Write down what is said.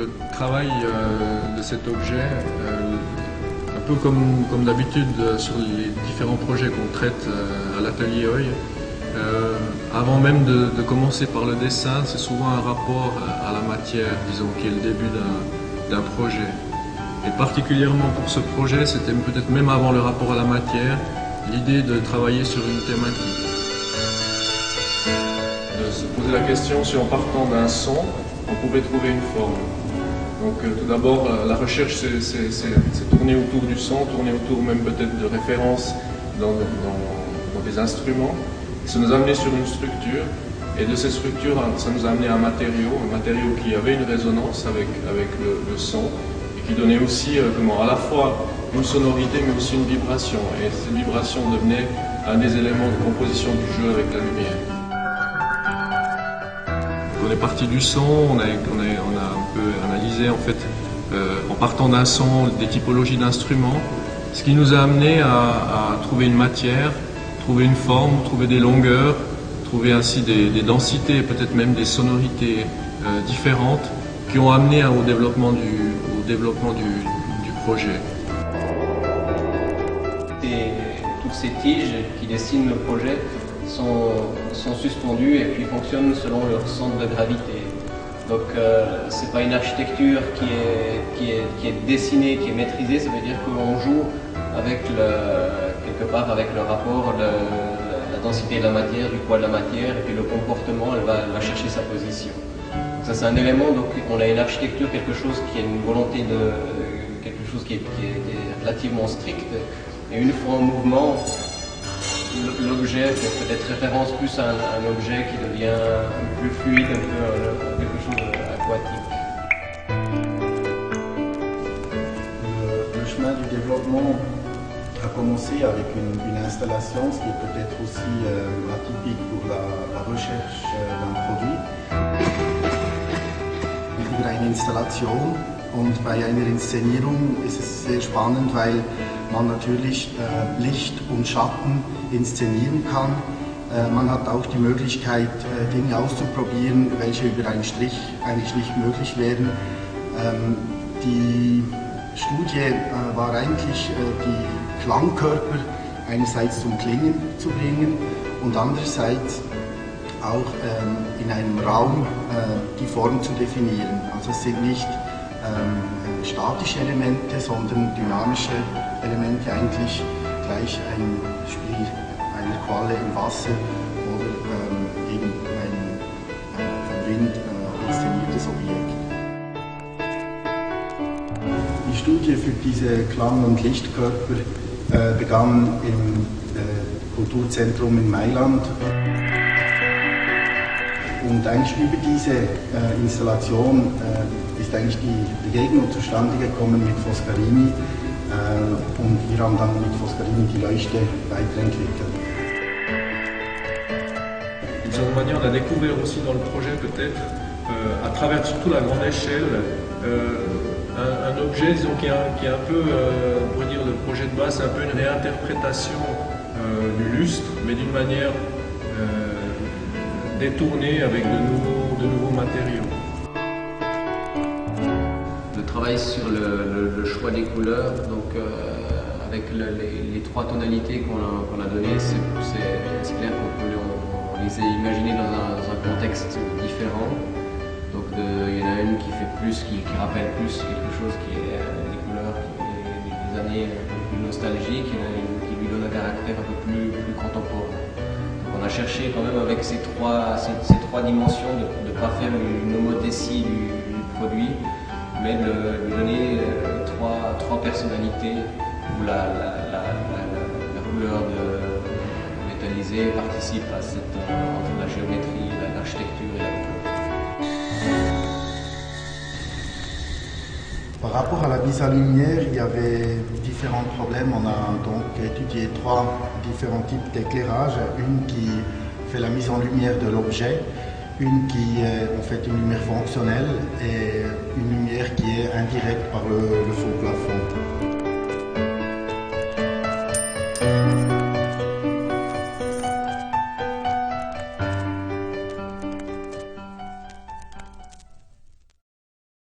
le travail de cet objet, un peu comme d'habitude sur les différents projets qu'on traite à l'atelier OI, avant même de commencer par le dessin, c'est souvent un rapport à la matière, disons, qui est le début d'un projet. Et particulièrement pour ce projet, c'était peut-être même avant le rapport à la matière, l'idée de travailler sur une thématique. De se poser la question si en partant d'un son, on pouvait trouver une forme. Donc tout d'abord, la recherche c'est tourner autour du son, tourner autour même peut-être de références dans des instruments. Ça nous a amené sur une structure, et de cette structure, ça nous a amené à un matériau qui avait une résonance avec le son, et qui donnait aussi à la fois une sonorité mais aussi une vibration. Et cette vibration devenait un des éléments de composition du jeu avec la lumière. On est parti du son, on a un peu analysé en fait, en partant d'un son, des typologies d'instruments, ce qui nous a amené à trouver une matière, trouver une forme, trouver des longueurs, trouver ainsi des densités, peut-être même des sonorités différentes qui ont amené au développement du projet. Toutes ces tiges qui dessinent le projet sont suspendues et puis fonctionnent selon leur centre de gravité. Donc c'est pas une architecture qui est dessinée, qui est maîtrisée, ça veut dire qu'on joue avec quelque part avec le rapport, la densité de la matière, du poids de la matière, et puis le comportement, elle va chercher sa position. Donc ça c'est un élément, donc on a une architecture, quelque chose qui a une volonté de quelque chose qui est relativement strict, et une fois en mouvement, l'objet fait peut-être référence plus à un objet qui devient plus fluide, un peu quelque chose d'aquatique. Le chemin du développement a commencé avec une installation, ce qui est peut-être aussi atypique pour la recherche d'un Produit. Über eine Installation, und bei einer Inszenierung ist es sehr spannend, weil man natürlich Licht und Schatten inszenieren kann. Man hat auch die Möglichkeit, Dinge auszuprobieren, welche über einen Strich eigentlich nicht möglich wären. Die Studie war eigentlich, die Klangkörper einerseits zum Klingen zu bringen und andererseits auch in einem Raum die Form zu definieren. Also es sind nicht statische Elemente, sondern dynamische Elemente, eigentlich gleich ein Spiel einer Qualle im Wasser oder eben ein vom Wind inszeniertes Objekt. Die Studie für diese Klang- und Lichtkörper begann im Kulturzentrum in Mailand. Und eigentlich über diese Installation ist eigentlich die Begegnung zustande gekommen mit Foscarini, und wir haben dann mit Foscarini die Leuchte weiterentwickelt. D'une certaine manière, on a découvert aussi dans le projet peut-être, à travers surtout la grande échelle, un objet disons, qui est un peu, on pourrait dire le projet de base, c'est un peu une réinterprétation du lustre, mais d'une manière détournée avec de nouveaux matériaux. Le travail sur le choix des couleurs, donc avec les trois tonalités qu'on a données, c'est clair qu'on les a imaginées dans un contexte différent. Donc il y en a une qui fait plus, qui rappelle plus quelque chose qui est des couleurs des années un peu plus nostalgiques, il y en a une qui lui donne un caractère un peu plus contemporain. Donc on a cherché quand même avec ces trois dimensions de ne pas faire une homothétie du produit, mais de lui donner trois personnalités où la couleur métallisée participe à entre la géométrie, l'architecture et la couleur. Par rapport à la mise en lumière, il y avait différents problèmes. On a donc étudié trois différents types d'éclairage. Une qui fait la mise en lumière de l'objet, une qui est en fait une lumière fonctionnelle et une lumière qui est indirecte par le faux plafond.